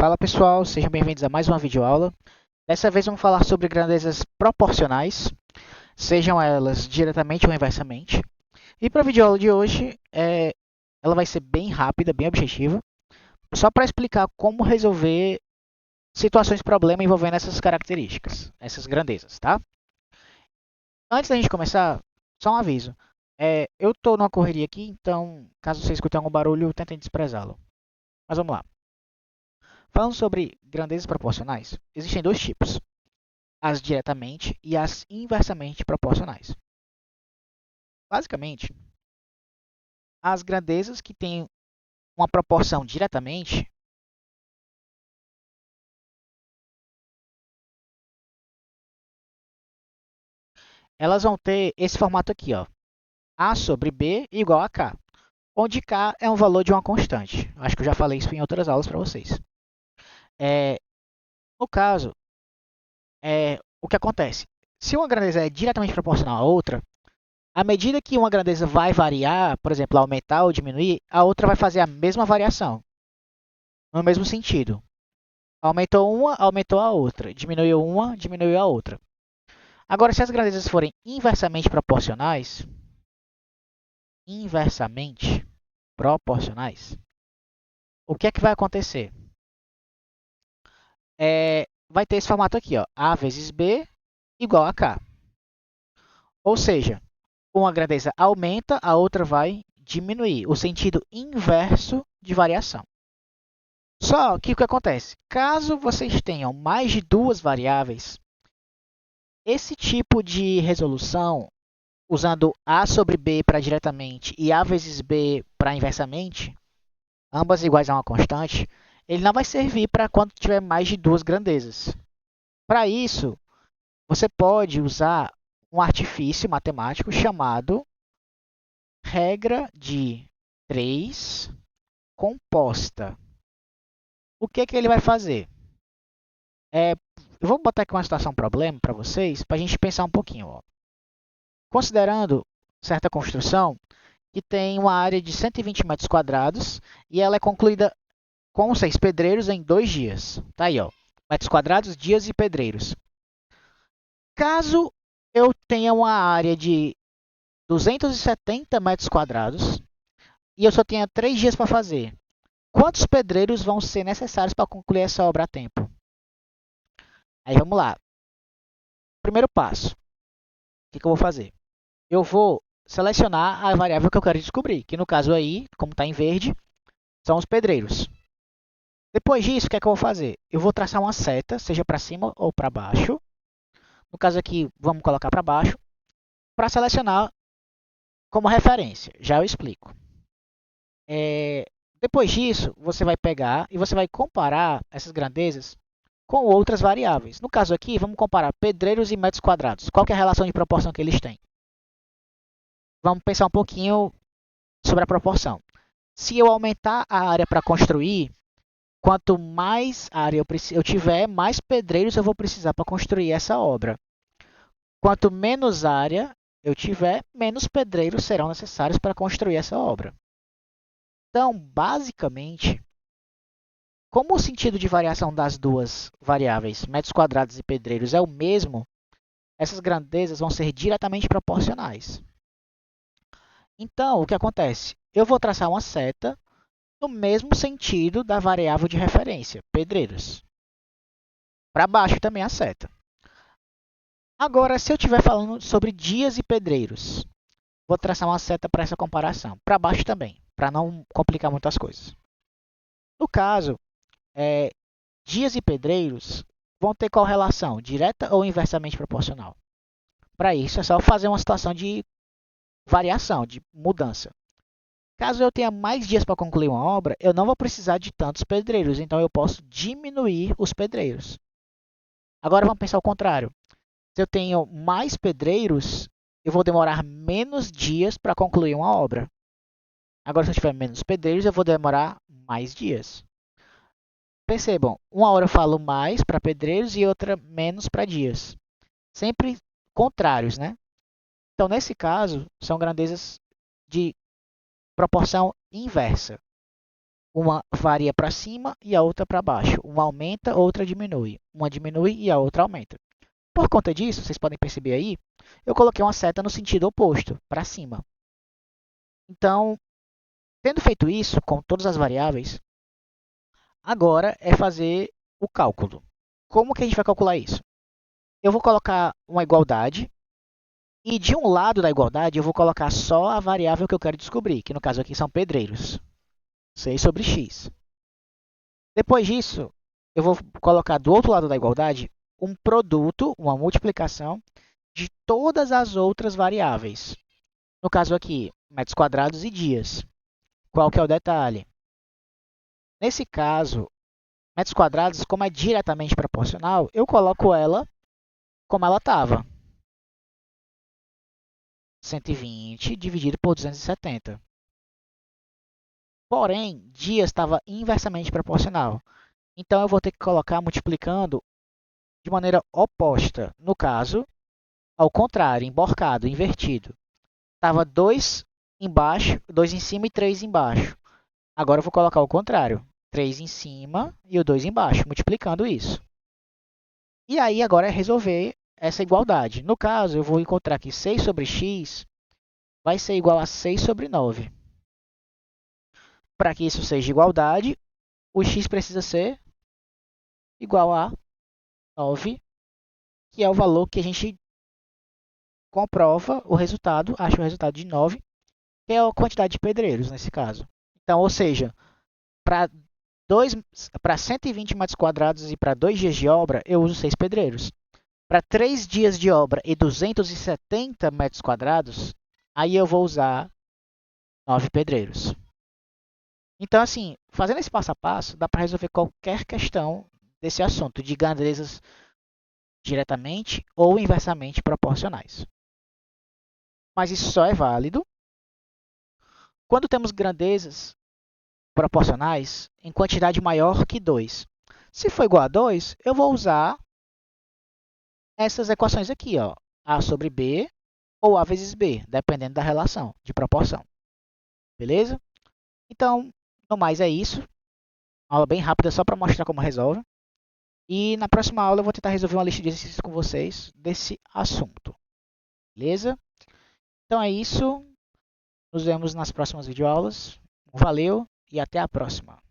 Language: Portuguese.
Fala pessoal, sejam bem-vindos a mais uma videoaula. Dessa vez vamos falar sobre grandezas proporcionais, sejam elas diretamente ou inversamente. E para a videoaula de hoje, ela vai ser bem rápida, bem objetiva, só para explicar como resolver situações de problema envolvendo essas características, essas grandezas, tá? Antes da gente começar, só um aviso. Eu estou numa correria aqui, então caso você escute algum barulho, tentem desprezá-lo. Mas vamos lá. Falando sobre grandezas proporcionais, existem dois tipos: as diretamente e as inversamente proporcionais. Basicamente, as grandezas que têm uma proporção diretamente, elas vão ter esse formato aqui, ó, A sobre B igual a K, onde K é um valor de uma constante. Acho que eu já falei isso em outras aulas para vocês. É, no caso, o que acontece? Se uma grandeza é diretamente proporcional à outra, à medida que uma grandeza vai variar, por exemplo, aumentar ou diminuir, a outra vai fazer a mesma variação, no mesmo sentido. Aumentou uma, aumentou a outra. Diminuiu uma, diminuiu a outra. Agora, se as grandezas forem inversamente proporcionais, o que é que vai acontecer? Vai ter esse formato aqui, ó, A vezes B igual a K. Ou seja, uma grandeza aumenta, a outra vai diminuir. O sentido inverso de variação. Só que o que acontece? Caso vocês tenham mais de duas variáveis, esse tipo de resolução, usando A sobre B para diretamente e A vezes B para inversamente, ambas iguais a uma constante, ele não vai servir para quando tiver mais de duas grandezas. Para isso, você pode usar um artifício matemático chamado regra de 3 composta. O que, que ele vai fazer? Eu vou botar aqui uma situação problema para vocês, para a gente pensar um pouquinho. Ó. Considerando certa construção, que tem uma área de 120 metros quadrados e ela é concluída com 6 pedreiros em 2 dias. Tá aí, ó. Metros quadrados, dias e pedreiros. Caso eu tenha uma área de 270 metros quadrados e eu só tenha 3 dias para fazer, quantos pedreiros vão ser necessários para concluir essa obra a tempo? Aí vamos lá. Primeiro passo. O que, que eu vou fazer? Eu vou selecionar a variável que eu quero descobrir, que no caso aí, como está em verde, são os pedreiros. Depois disso, o que é que eu vou fazer? Eu vou traçar uma seta, seja para cima ou para baixo. No caso aqui, vamos colocar para baixo, para selecionar como referência. Já eu explico. Depois disso, você vai pegar e você vai comparar essas grandezas com outras variáveis. No caso aqui, vamos comparar pedreiros e metros quadrados. Qual que é a relação de proporção que eles têm? Vamos pensar um pouquinho sobre a proporção. Se eu aumentar a área para construir, quanto mais área eu tiver, mais pedreiros eu vou precisar para construir essa obra. Quanto menos área eu tiver, menos pedreiros serão necessários para construir essa obra. Então, basicamente, como o sentido de variação das duas variáveis, metros quadrados e pedreiros, é o mesmo, essas grandezas vão ser diretamente proporcionais. Então, o que acontece? Eu vou traçar uma seta no mesmo sentido da variável de referência, pedreiros. Para baixo também a seta. Agora, se eu estiver falando sobre dias e pedreiros, vou traçar uma seta para essa comparação. Para baixo também, para não complicar muito as coisas. No caso, dias e pedreiros vão ter correlação direta ou inversamente proporcional. Para isso, é só fazer uma situação de variação, de mudança. Caso eu tenha mais dias para concluir uma obra, eu não vou precisar de tantos pedreiros, então eu posso diminuir os pedreiros. Agora vamos pensar o contrário. Se eu tenho mais pedreiros, eu vou demorar menos dias para concluir uma obra. Agora, se eu tiver menos pedreiros, eu vou demorar mais dias. Percebam, uma hora eu falo mais para pedreiros e outra menos para dias. Sempre contrários, né? Então, nesse caso, são grandezas de proporção inversa. Uma varia para cima e a outra para baixo. Uma aumenta, outra diminui. Uma diminui e a outra aumenta. Por conta disso, vocês podem perceber aí, eu coloquei uma seta no sentido oposto, para cima. Então, tendo feito isso com todas as variáveis, agora é fazer o cálculo. Como que a gente vai calcular isso? Eu vou colocar uma igualdade e de um lado da igualdade eu vou colocar só a variável que eu quero descobrir, que no caso aqui são pedreiros. 6 sobre x. Depois disso, eu vou colocar do outro lado da igualdade um produto, uma multiplicação de todas as outras variáveis. No caso aqui, metros quadrados e dias. Qual que é o detalhe? Nesse caso, metros quadrados, como é diretamente proporcional, eu coloco ela como ela estava. 120 dividido por 270. Porém, dias estava inversamente proporcional. Então, eu vou ter que colocar multiplicando de maneira oposta. No caso, ao contrário, emborcado, invertido. Estava 2 embaixo, 2 em cima e 3 embaixo. Agora eu vou colocar o contrário. 3 em cima e o 2 embaixo, multiplicando isso. E aí agora é resolver essa igualdade. No caso, eu vou encontrar que 6 sobre x vai ser igual a 6 sobre 9. Para que isso seja igualdade, o x precisa ser igual a 9, que é o valor que a gente comprova o resultado, acha o resultado de 9, que é a quantidade de pedreiros nesse caso. Então, ou seja, para 120 metros quadrados e para 2 dias de obra, eu uso 6 pedreiros. Para 3 dias de obra e 270 metros quadrados, aí eu vou usar 9 pedreiros. Então, assim, fazendo esse passo a passo, dá para resolver qualquer questão desse assunto, de grandezas diretamente ou inversamente proporcionais. Mas isso só é válido quando temos grandezas proporcionais em quantidade maior que 2. Se for igual a 2, eu vou usar essas equações aqui, ó, A sobre B ou A vezes B, dependendo da relação de proporção. Beleza? Então, no mais é isso. Uma aula bem rápida só para mostrar como resolve. E na próxima aula eu vou tentar resolver uma lista de exercícios com vocês desse assunto. Beleza? Então é isso. Nos vemos nas próximas videoaulas. Valeu e até a próxima.